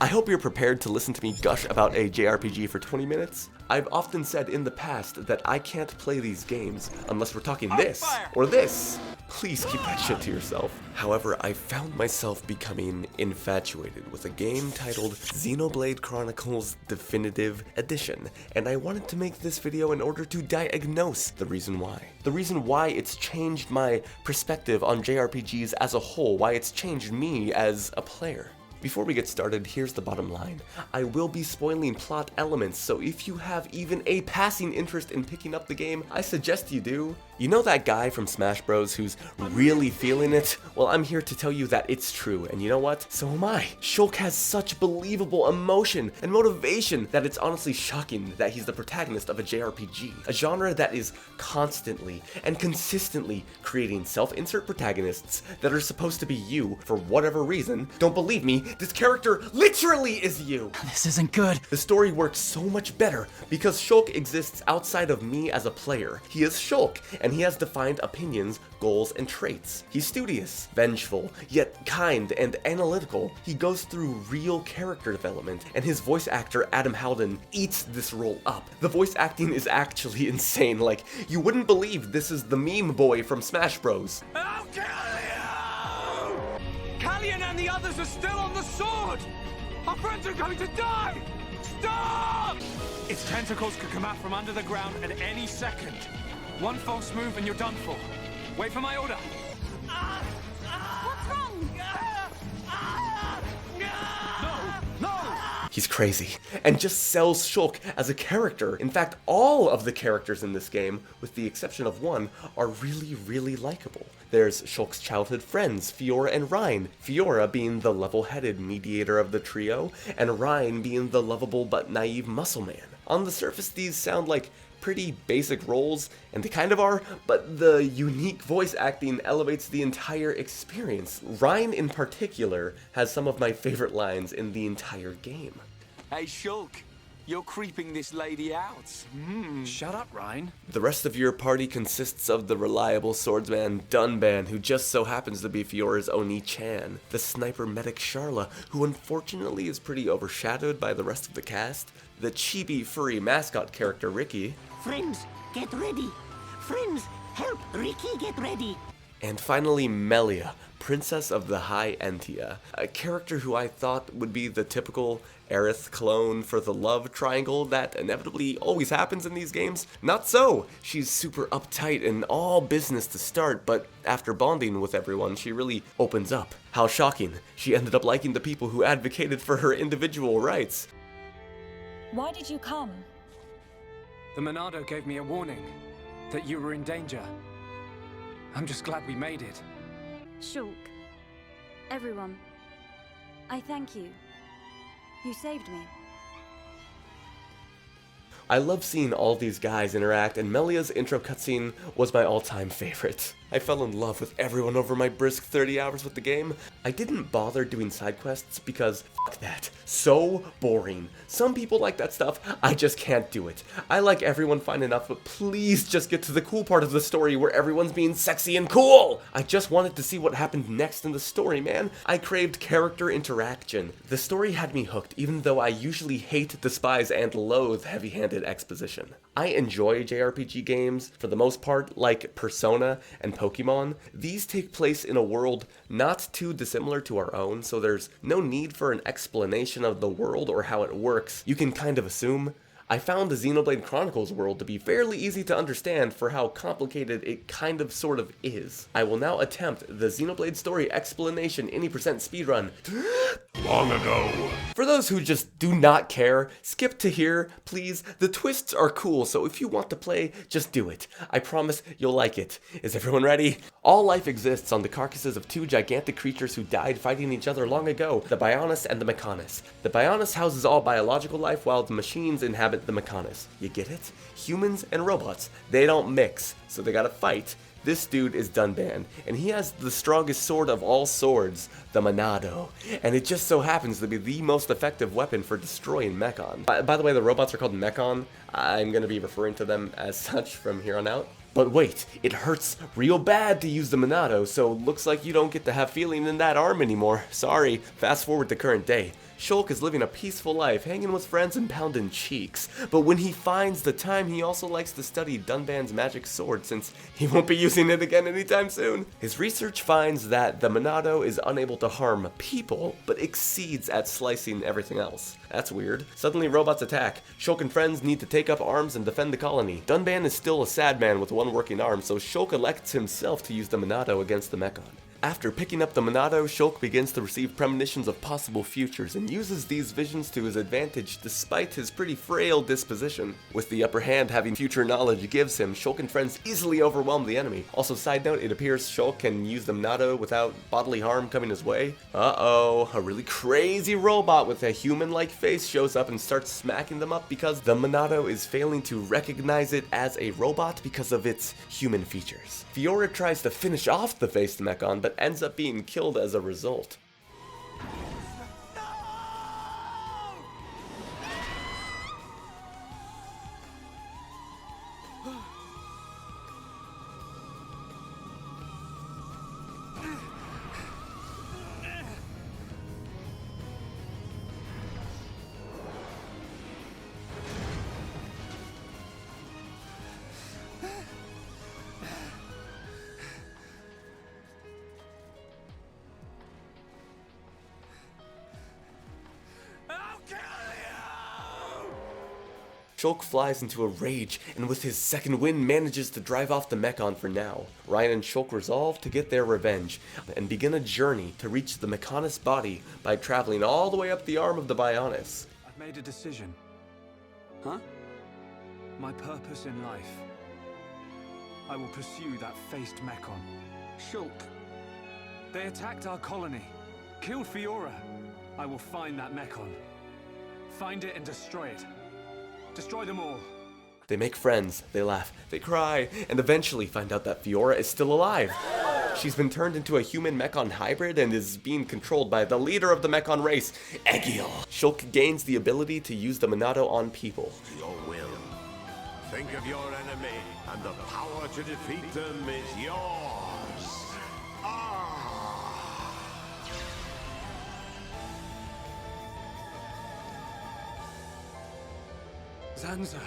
I hope you're prepared to listen to me gush about a JRPG for 20 minutes. I've often said in the past that I can't play these games unless we're talking this or this. Please keep that shit to yourself. However, I found myself becoming infatuated with a game titled Xenoblade Chronicles Definitive Edition, and I wanted to make this video in order to diagnose the reason why. The reason why it's changed my perspective on JRPGs as a whole, why it's changed me as a player. Before we get started, here's the bottom line. I will be spoiling plot elements, so if you have even a passing interest in picking up the game, I suggest you do. You know that guy from Smash Bros who's really feeling it? Well, I'm here to tell you that it's true, and you know what? So am I. Shulk has such believable emotion and motivation that it's honestly shocking that he's the protagonist of a JRPG, a genre that is constantly and consistently creating self-insert protagonists that are supposed to be you for whatever reason. Don't believe me? This character literally is you! This isn't good. The story works so much better because Shulk exists outside of me as a player. He is Shulk, and he has defined opinions, goals, and traits. He's studious, vengeful, yet kind and analytical. He goes through real character development, and his voice actor, Adam Howden, eats this role up. The voice acting is actually insane. Like, you wouldn't believe this is the meme boy from Smash Bros. I'll kill you! Callian and the others are still on the sword! Our friends are going to die! Stop! Its tentacles could come out from under the ground at any second. One false move and you're done for. Wait for my order. What's wrong? No! He's crazy, and just sells Shulk as a character. In fact, all of the characters in this game, with the exception of one, are really likable. There's Shulk's childhood friends, Fiora and Rein, Fiora being the level-headed mediator of the trio, and Rein being the lovable but naive muscle man. On the surface, these sound like pretty basic roles, and they kind of are, but the unique voice acting elevates the entire experience. Rein in particular has some of my favorite lines in the entire game. Hey Shulk, you're creeping this lady out. Shut up, Rein. The rest of your party consists of the reliable swordsman Dunban, who just so happens to be Fiora's Oni-chan, the sniper medic Sharla, who unfortunately is pretty overshadowed by the rest of the cast, the chibi furry mascot character Ricky, Friends, get ready. Friends, help Ricky get ready. and finally Melia, Princess of the High Entia, a character who I thought would be the typical Aerith clone for the love triangle that inevitably always happens in these games. Not so! She's super uptight and all business to start, but after bonding with everyone, she really opens up. How shocking, she ended up liking the people who advocated for her individual rights. Why did you come? The Monado gave me a warning that you were in danger. I'm just glad we made it. Shulk. Everyone. I thank you. You saved me. I love seeing all these guys interact, and Melia's intro cutscene was my all-time favorite. I fell in love with everyone over my brisk 30 hours with the game. I didn't bother doing side quests because fuck that. So boring. Some people like that stuff, I just can't do it. I like everyone fine enough, but please just get to the cool part of the story where everyone's being sexy and cool! I just wanted to see what happened next in the story, man. I craved character interaction. The story had me hooked, even though I usually hate, despise, and loathe heavy-handed exposition. I enjoy JRPG games, for the most part, like Persona and Pokemon. These take place in a world not too dissimilar to our own, so there's no need for an explanation of the world or how it works. You can kind of assume. I found the Xenoblade Chronicles world to be fairly easy to understand for how complicated it kind of sort of is. I will now attempt the Xenoblade story explanation any % speedrun. Long ago. For those who just do not care, skip to here, please. The twists are cool, so if you want to play, just do it. I promise you'll like it. Is everyone ready? All life exists on the carcasses of two gigantic creatures who died fighting each other long ago, the Bionis and the Mechonis. The Bionis houses all biological life while the machines inhabit the Mechonis. You get it? Humans and robots, they don't mix, so they gotta fight. This dude is Dunban, and he has the strongest sword of all swords, the Monado, and it just so happens to be the most effective weapon for destroying Mechon. By the way, the robots are called Mechon. I'm going to be referring to them as such from here on out. But wait, it hurts real bad to use the Monado, so looks like you don't get to have feeling in that arm anymore. Sorry. Fast forward to current day. Shulk is living a peaceful life, hanging with friends and pounding cheeks. But when he finds the time, he also likes to study Dunban's magic sword, since he won't be using it again anytime soon. His research finds that the Monado is unable to harm people, but exceeds at slicing everything else. That's weird. Suddenly robots attack. Shulk and friends need to take up arms and defend the colony. Dunban is still a sad man with one working arm, so Shulk elects himself to use the Monado against the Mechon. After picking up the Monado, Shulk begins to receive premonitions of possible futures and uses these visions to his advantage despite his pretty frail disposition. With the upper hand having future knowledge gives him, Shulk and friends easily overwhelm the enemy. Also, side note, it appears Shulk can use the Monado without bodily harm coming his way. Uh-oh, a really crazy robot with a human-like face shows up and starts smacking them up because the Monado is failing to recognize it as a robot because of its human features. Fiora tries to finish off the faced Mechon, but ends up being killed as a result. Shulk flies into a rage, and with his second wind manages to drive off the Mechon for now. Ryan and Shulk resolve to get their revenge, and begin a journey to reach the Mechonis body by traveling all the way up the arm of the Bionis. I've made a decision. Huh? My purpose in life. I will pursue that faced Mechon. Shulk. They attacked our colony, killed Fiora. I will find that Mechon. Find it and destroy it. Destroy them all. They make friends, they laugh, they cry, and eventually find out that Fiora is still alive. She's been turned into a human-Mechon hybrid and is being controlled by the leader of the Mechon race, Egil. Shulk gains the ability to use the Monado on people. Your will. Think of your enemy, and the power to defeat them is yours. Zanza.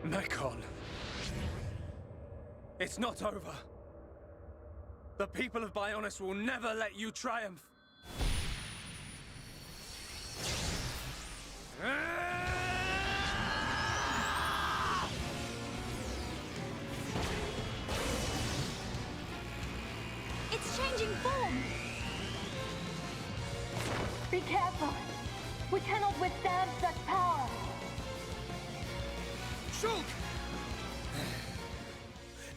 Mechon. It's not over. The people of Bionis will never let you triumph. It's changing form! Be careful! We cannot withstand such power! Shulk!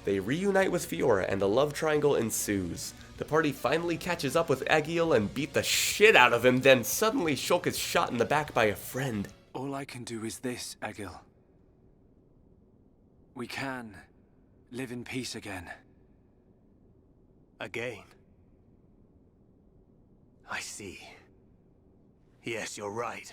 They reunite with Fiora and a love triangle ensues. The party finally catches up with Egil and beat the shit out of him, then suddenly Shulk is shot in the back by a friend. All I can do is this, Egil. We can live in peace again. Again? I see. Yes, you're right.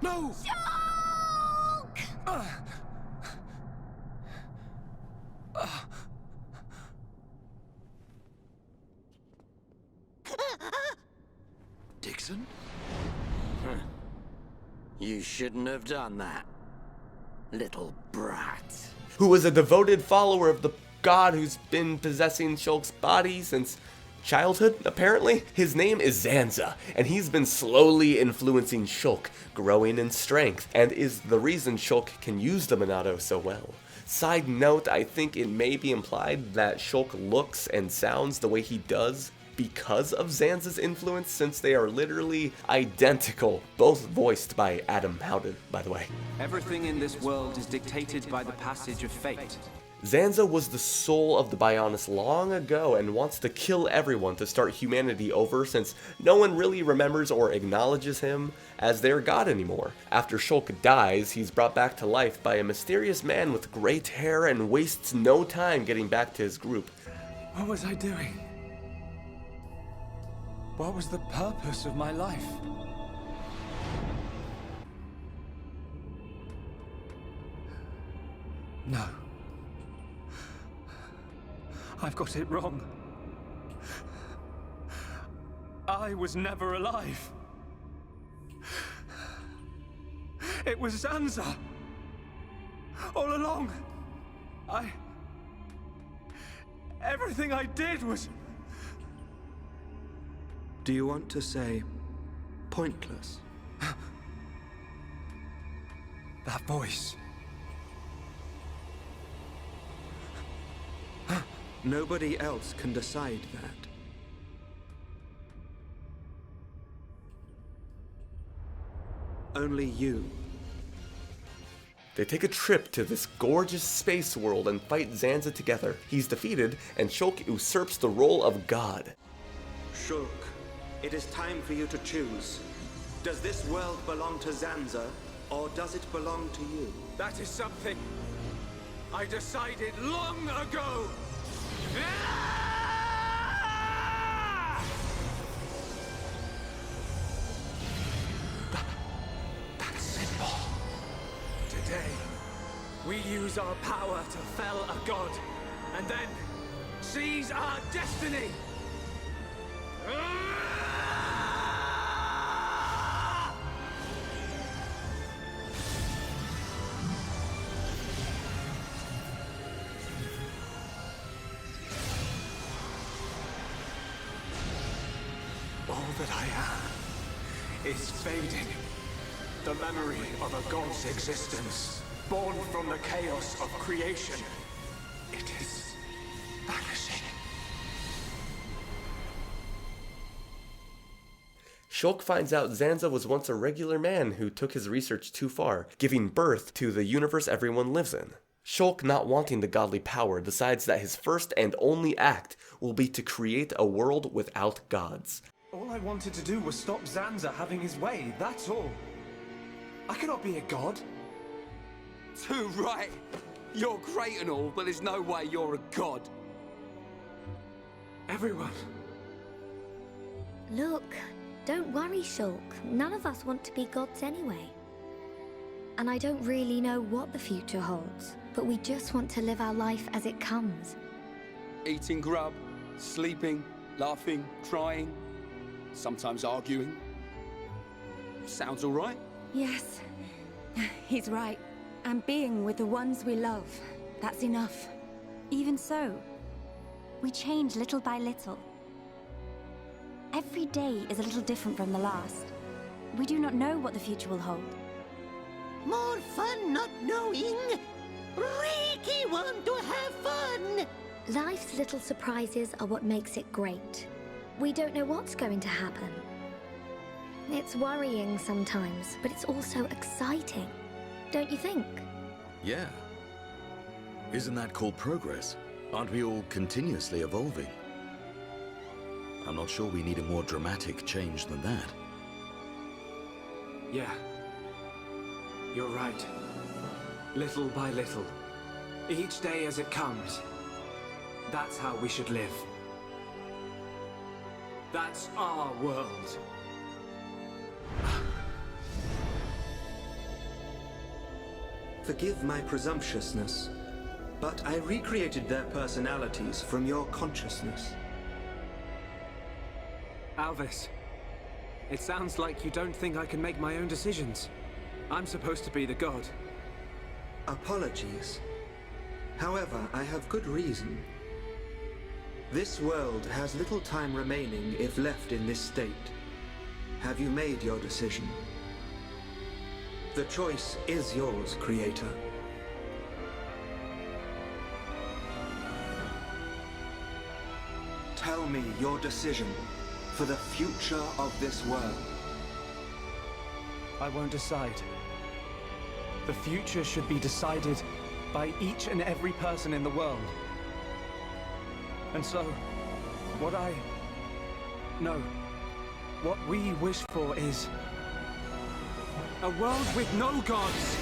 No! Dixon? You shouldn't have done that, little brat. Who was a devoted follower of the god who's been possessing Shulk's body since childhood, apparently. His name is Zanza, and he's been slowly influencing Shulk, growing in strength, and is the reason Shulk can use the Monado so well. Side note, I think it may be implied that Shulk looks and sounds the way he does because of Zanza's influence, since they are literally identical, both voiced by Adam Howden, by the way. Everything in this world is dictated by the passage of fate. Zanza was the soul of the Bionis long ago and wants to kill everyone to start humanity over since no one really remembers or acknowledges him as their god anymore. After Shulk dies, he's brought back to life by a mysterious man with great hair and wastes no time getting back to his group. What was I doing? What was the purpose of my life? No. I've got it wrong. I was never alive. It was Zanza. All along. Everything I did was... Do you want to say pointless? That voice. Nobody else can decide that. Only you. They take a trip to this gorgeous space world and fight Zanza together. He's defeated, and Shulk usurps the role of god. Shulk, it is time for you to choose. Does this world belong to Zanza, or does it belong to you? That is something I decided long ago. That's simple. Today, we use our power to fell a god, and then seize our destiny. All that I am is fading. The memory of a god's existence, born from the chaos of creation. It is vanishing. Shulk finds out Zanza was once a regular man who took his research too far, giving birth to the universe everyone lives in. Shulk, not wanting the godly power, decides that his first and only act will be to create a world without gods. All I wanted to do was stop Zanza having his way, that's all. I cannot be a god. Too right. You're great and all, but there's no way you're a god. Everyone. Look, don't worry, Shulk. None of us want to be gods anyway. And I don't really know what the future holds, but we just want to live our life as it comes. Eating grub, sleeping, laughing, crying, sometimes arguing. Sounds all right? Yes, he's right. And being with the ones we love, that's enough. Even so, we change little by little. Every day is a little different from the last. We do not know what the future will hold. More fun not knowing. Ricky want to have fun. Life's little surprises are what makes it great. We don't know what's going to happen. It's worrying sometimes, but it's also exciting. Don't you think? Yeah. Isn't that called progress? Aren't we all continuously evolving? I'm not sure we need a more dramatic change than that. Yeah. You're right. Little by little. Each day as it comes. That's how we should live. That's our world. Forgive my presumptuousness, but I recreated their personalities from your consciousness. Alvis, it sounds like you don't think I can make my own decisions. I'm supposed to be the god. Apologies. However, I have good reason. This world has little time remaining if left in this state. Have you made your decision? The choice is yours, Creator. Tell me your decision for the future of this world. I won't decide. The future should be decided by each and every person in the world. And so, what we wish for is a world with no gods.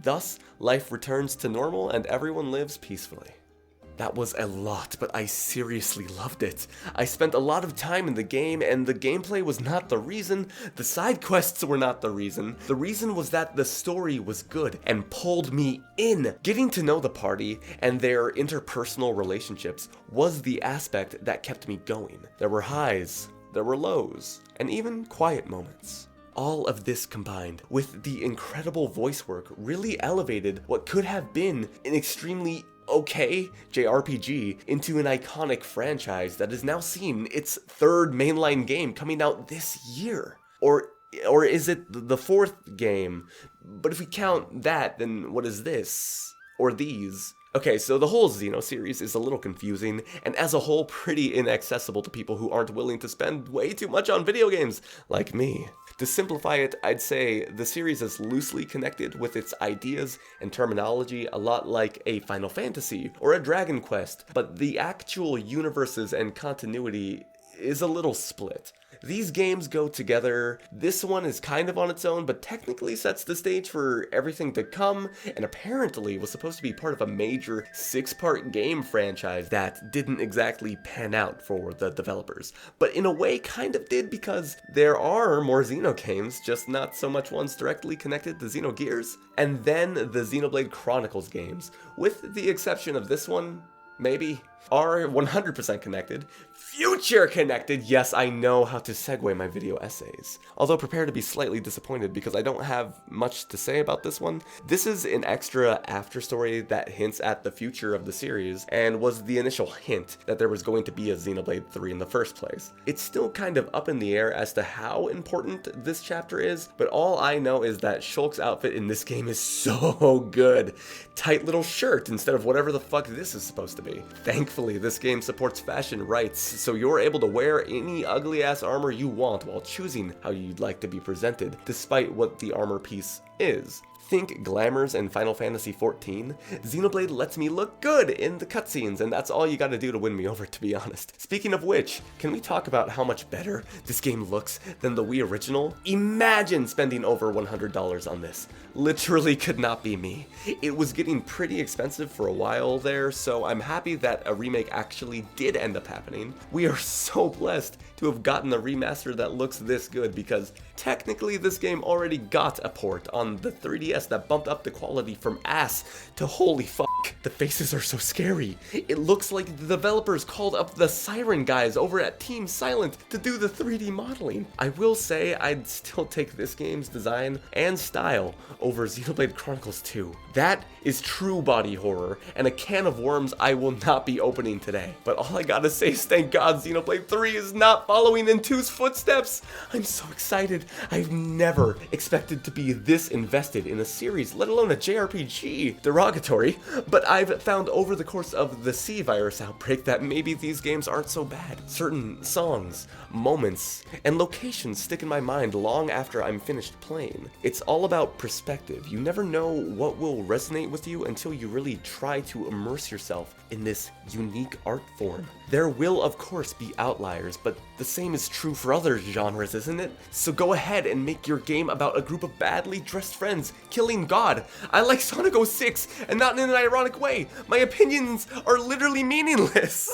Thus, life returns to normal and everyone lives peacefully. That was a lot, but I seriously loved it. I spent a lot of time in the game, and the gameplay was not the reason, the side quests were not the reason. The reason was that the story was good and pulled me in. Getting to know the party and their interpersonal relationships was the aspect that kept me going. There were highs, there were lows, and even quiet moments. All of this combined with the incredible voice work really elevated what could have been an extremely okay JRPG into an iconic franchise that has now seen its third mainline game coming out this year. Or is it the fourth game? But if we count that, then what is this? Or these? Okay, so the whole Xeno series is a little confusing, and as a whole pretty inaccessible to people who aren't willing to spend way too much on video games, like me. To simplify it, I'd say the series is loosely connected with its ideas and terminology, a lot like a Final Fantasy or a Dragon Quest, but the actual universes and continuity is a little split. These games go together. This one is kind of on its own, but technically sets the stage for everything to come, and apparently was supposed to be part of a major 6-part game franchise that didn't exactly pan out for the developers. But in a way kind of did, because there are more Xeno games, just not so much ones directly connected to Xenogears. And then the Xenoblade Chronicles games, with the exception of this one, maybe, are 100% connected. Future connected! Yes, I know how to segue my video essays. Although prepare to be slightly disappointed because I don't have much to say about this one. This is an extra after story that hints at the future of the series, and was the initial hint that there was going to be a Xenoblade 3 in the first place. It's still kind of up in the air as to how important this chapter is, but all I know is that Shulk's outfit in this game is so good. Tight little shirt instead of whatever the fuck this is supposed to be. Thankfully, this game supports fashion rights, so you're able to wear any ugly-ass armor you want while choosing how you'd like to be presented, despite what the armor piece is. Think glamours in Final Fantasy XIV? Xenoblade lets me look good in the cutscenes, and that's all you gotta do to win me over, to be honest. Speaking of which, can we talk about how much better this game looks than the Wii original? Imagine spending over $100 on this. Literally could not be me. It was getting pretty expensive for a while there, so I'm happy that a remake actually did end up happening. We are so blessed to have gotten a remaster that looks this good, because technically this game already got a port on the 3DS that bumped up the quality from ass to holy fuck. The faces are so scary. It looks like the developers called up the Siren guys over at Team Silent to do the 3D modeling. I will say I'd still take this game's design and style over Xenoblade Chronicles 2. That is true body horror, and a can of worms I will not be opening today. But all I gotta say is thank God Xenoblade 3 is not following in 2's footsteps. I'm so excited. I've never expected to be this invested in a series, let alone a JRPG. Derogatory, but I've found over the course of the C virus outbreak that maybe these games aren't so bad. Certain songs, moments, and locations stick in my mind long after I'm finished playing. It's all about perspective. You never know what will resonate with you until you really try to immerse yourself in this unique art form. There will of course be outliers, but the same is true for other genres, isn't it? So go ahead and make your game about a group of badly dressed friends killing God. I like Sonic 06, and not in an ironic way. My opinions are literally meaningless.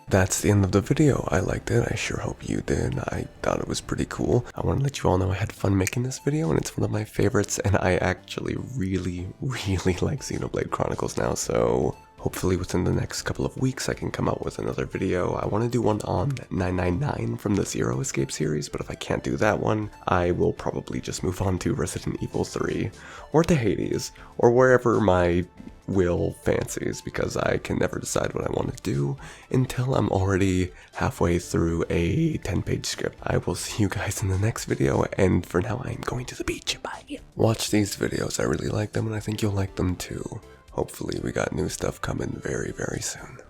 That's the end of the video. I liked it. I sure hope you did. I thought it was pretty cool. I want to let you all know I had fun making this video, and it's one of my favorites, and I actually really like Xenoblade Chronicles now, so hopefully within the next couple of weeks I can come out with another video. I want to do one on 999 from the Zero Escape series, but if I can't do that one, I will probably just move on to Resident Evil 3, or to Hades, or wherever my will fancies, because I can never decide what I want to do until I'm already halfway through a 10-page script. I will see you guys in the next video, and for now I'm going to the beach. Bye! Watch these videos, I really like them and I think you'll like them too. Hopefully we got new stuff coming very soon.